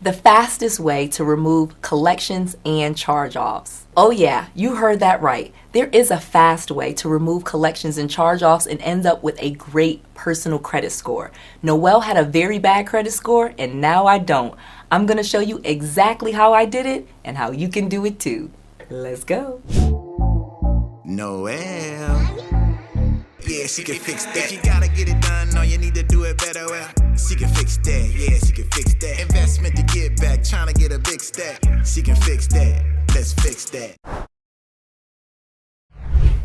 The fastest way to remove collections and charge-offs. Oh yeah, you heard that right. There is a fast way to remove collections and charge-offs and end up with a great personal credit score. Noelle had a very bad credit score and now I don't. I'm going to show you exactly how I did it and how you can do it too. Let's go. Noelle. Yeah, she can fix that. If you gotta get it done, no, you need to do it better. Well, she can fix that. Yeah, she can fix that. Investment to get back, trying to get a big stack. She can fix that. Let's fix that.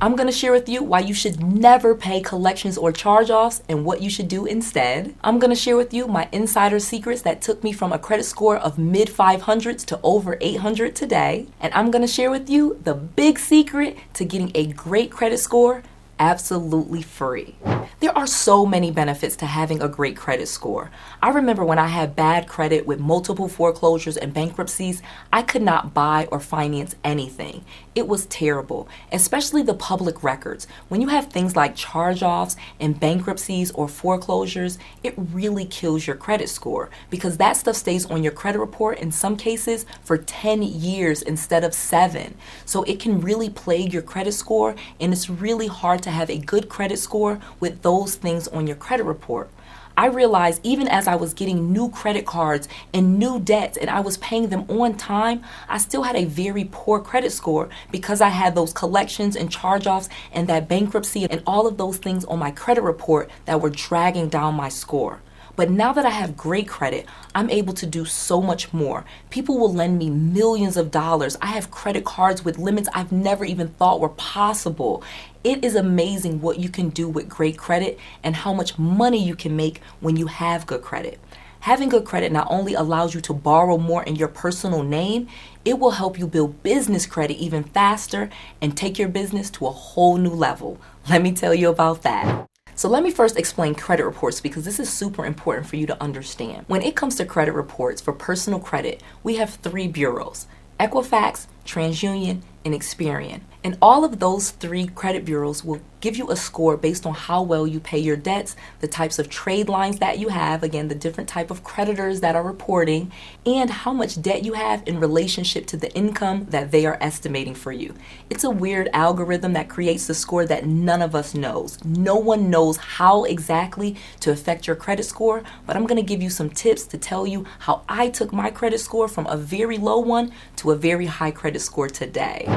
I'm going to share with you why you should never pay collections or charge-offs and what you should do instead. I'm going to share with you my insider secrets that took me from a credit score of mid 500s to over 800 today. And I'm going to share with you the big secret to getting a great credit score absolutely free. There are so many benefits to having a great credit score. I remember when I had bad credit with multiple foreclosures and bankruptcies, I could not buy or finance anything. It was terrible, especially the public records. When you have things like charge-offs and bankruptcies or foreclosures, it really kills your credit score because that stuff stays on your credit report in some cases for 10 years instead of 7. So it can really plague your credit score, and it's really hard to have a good credit score with those things on your credit report. I realized even as I was getting new credit cards and new debts and I was paying them on time, I still had a very poor credit score because I had those collections and charge-offs and that bankruptcy and all of those things on my credit report that were dragging down my score. But now that I have great credit, I'm able to do so much more. People will lend me millions of dollars. I have credit cards with limits I've never even thought were possible. It is amazing what you can do with great credit and how much money you can make when you have good credit. Having good credit not only allows you to borrow more in your personal name, it will help you build business credit even faster and take your business to a whole new level. Let me tell you about that. So let me first explain credit reports because this is super important for you to understand. When it comes to credit reports for personal credit, we have 3 bureaus: Equifax, TransUnion, and Experian. And all of those 3 credit bureaus will give you a score based on how well you pay your debts, the types of trade lines that you have, again, the different type of creditors that are reporting, and how much debt you have in relationship to the income that they are estimating for you. It's a weird algorithm that creates the score that none of us knows. No one knows how exactly to affect your credit score, but I'm going to give you some tips to tell you how I took my credit score from a very low one to a very high credit score today.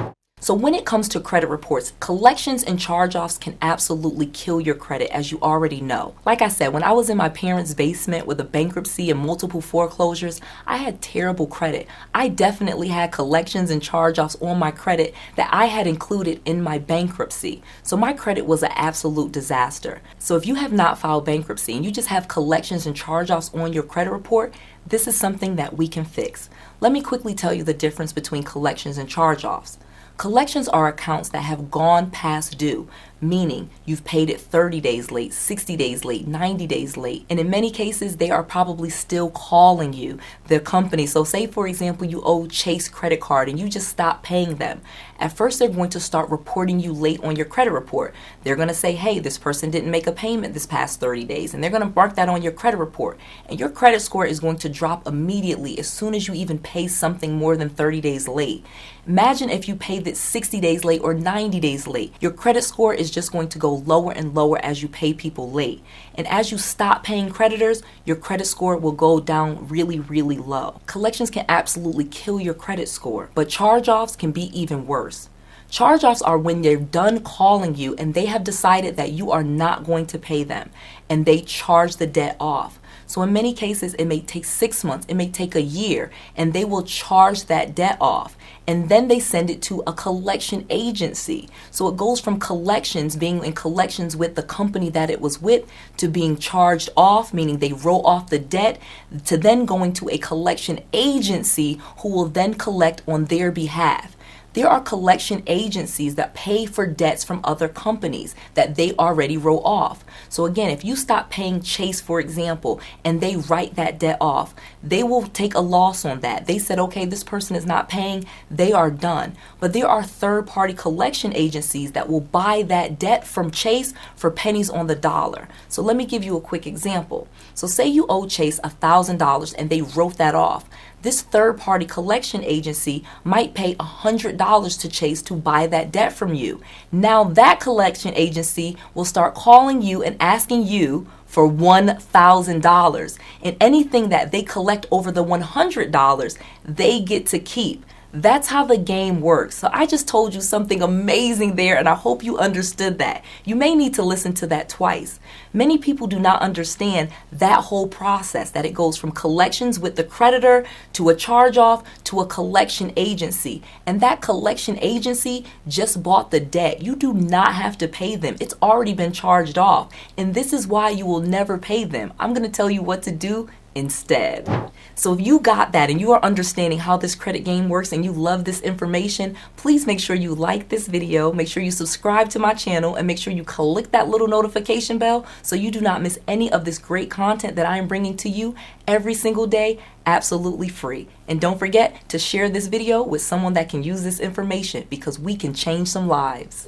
So when it comes to credit reports, collections and charge-offs can absolutely kill your credit, as you already know. Like I said, when I was in my parents' basement with a bankruptcy and multiple foreclosures, I had terrible credit. I definitely had collections and charge-offs on my credit that I had included in my bankruptcy. So my credit was an absolute disaster. So if you have not filed bankruptcy and you just have collections and charge-offs on your credit report, this is something that we can fix. Let me quickly tell you the difference between collections and charge-offs. Collections are accounts that have gone past due, meaning you've paid it 30 days late, 60 days late, 90 days late, and in many cases they are probably still calling you, the company. So say for example you owe Chase credit card and you just stop paying them. At first they're going to start reporting you late on your credit report. They're going to say, hey, this person didn't make a payment this past 30 days, and they're going to mark that on your credit report, and your credit score is going to drop immediately as soon as you even pay something more than 30 days late. Imagine if you paid it 60 days late or 90 days late. Your credit score is just going to go lower and lower as you pay people late. And as you stop paying creditors, your credit score will go down really, really low. Collections can absolutely kill your credit score, but charge-offs can be even worse. Charge-offs are when they're done calling you and they have decided that you are not going to pay them, and they charge the debt off. So in many cases, it may take 6 months, it may take a year, and they will charge that debt off. And then they send it to a collection agency. So it goes from collections, being in collections with the company that it was with, to being charged off, meaning they wrote off the debt, to then going to a collection agency who will then collect on their behalf. There are collection agencies that pay for debts from other companies that they already wrote off. So again, if you stop paying Chase, for example, and they write that debt off, they will take a loss on that. They said, okay, this person is not paying, they are done. But there are third-party collection agencies that will buy that debt from Chase for pennies on the dollar. So let me give you a quick example. So say you owe Chase $1,000 and they wrote that off. this third-party collection agency might pay $100 to Chase to buy that debt from you. Now that collection agency will start calling you and asking you for $1,000, and anything that they collect over the $100, they get to keep. That's how the game works. So I just told you something amazing there, and I hope you understood that. You may need to listen to that twice. Many people do not understand that whole process, that it goes from collections with the creditor to a charge-off to a collection agency. And that collection agency just bought the debt. You do not have to pay them. It's already been charged off. And this is why you will never pay them. I'm going to tell you what to do instead. So if you got that and you are understanding how this credit game works and you love this information, please make sure you like this video, make sure you subscribe to my channel, and make sure you click that little notification bell so you do not miss any of this great content that I am bringing to you every single day, absolutely free. And don't forget to share this video with someone that can use this information, because we can change some lives.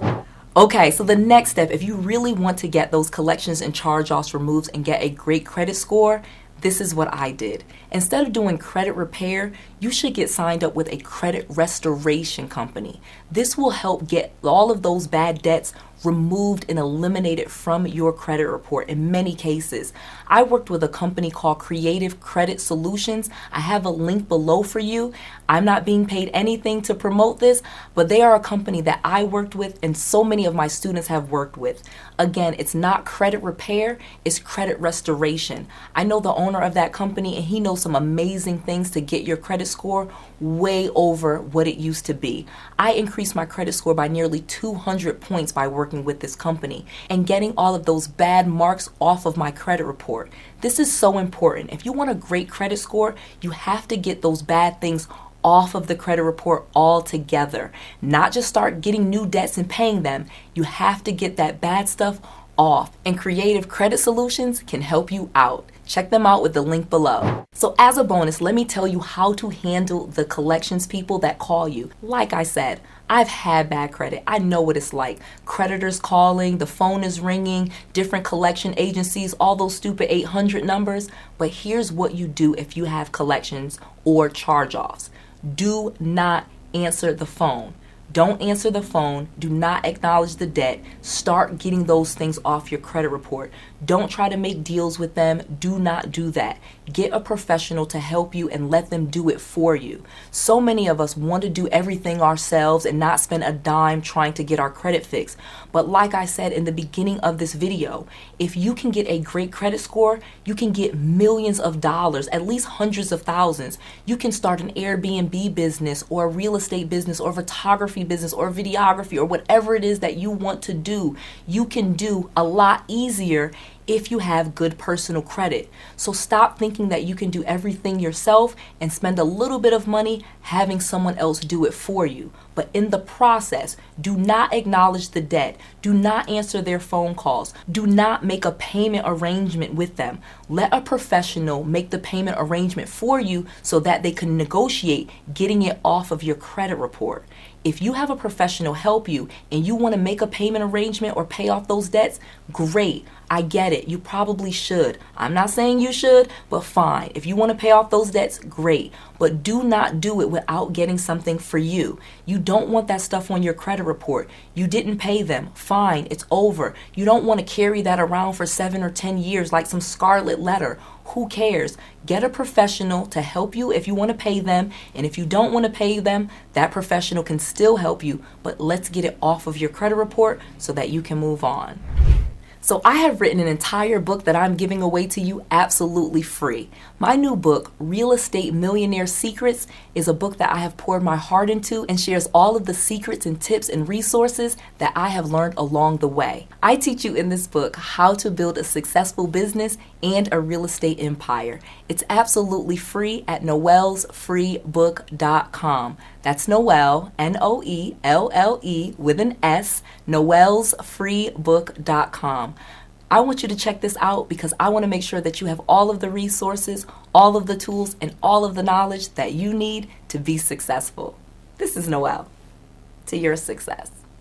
Okay, so the next step, if you really want to get those collections and charge-offs removed and get a great credit score, this is what I did. Instead of doing credit repair, you should get signed up with a credit restoration company. This will help get all of those bad debts removed and eliminated from your credit report in many cases. I worked with a company called Creative Credit Solutions. I have a link below for you. I'm not being paid anything to promote this, but they are a company that I worked with and so many of my students have worked with. Again, it's not credit repair, it's credit restoration. I know the owner of that company, and he knows some amazing things to get your credit score way over what it used to be. I increased my credit score by nearly 200 points by working with this company and getting all of those bad marks off of my credit report. This is so important. If you want a great credit score, you have to get those bad things off of the credit report altogether. Not just start getting new debts and paying them. You have to get that bad stuff off. And Creative Credit Solutions can help you out. Check them out with the link below. So as a bonus, let me tell you how to handle the collections people that call you. Like I said, I've had bad credit. I know what it's like. Creditors calling, the phone is ringing, different collection agencies, all those stupid 800 numbers. But here's what you do if you have collections or charge-offs. Do not answer the phone. Don't answer the phone. Do not acknowledge the debt. Start getting those things off your credit report. Don't try to make deals with them. Do not do that. Get a professional to help you and let them do it for you. So many of us want to do everything ourselves and not spend a dime trying to get our credit fixed. But like I said in the beginning of this video, if you can get a great credit score, you can get millions of dollars, at least hundreds of thousands. You can start an Airbnb business or a real estate business or photography business or videography or whatever it is that you want to do. You can do a lot easier if you have good personal credit. So stop thinking that you can do everything yourself and spend a little bit of money having someone else do it for you. But in the process, do not acknowledge the debt. Do not answer their phone calls. Do not make a payment arrangement with them. Let a professional make the payment arrangement for you so that they can negotiate getting it off of your credit report. If you have a professional help you and you want to make a payment arrangement or pay off those debts, great. I get it. You probably should. I'm not saying you should, but fine. If you want to pay off those debts, great. But do not do it without getting something for you. You don't want that stuff on your credit report. You didn't pay them. Fine. It's over. You don't want to carry that around for 7 or 10 years like some scarlet letter. Who cares? Get a professional to help you if you want to pay them. And if you don't want to pay them, that professional can still help you. But let's get it off of your credit report so that you can move on. So I have written an entire book that I'm giving away to you absolutely free. My new book, Real Estate Millionaire Secrets, is a book that I have poured my heart into and shares all of the secrets and tips and resources that I have learned along the way. I teach you in this book how to build a successful business and a real estate empire. It's absolutely free at noellsfreebook.com. That's Noelle, Noelle with an S, noellsfreebook.com. I want you to check this out because I want to make sure that you have all of the resources, all of the tools, and all of the knowledge that you need to be successful. This is Noelle. To your success.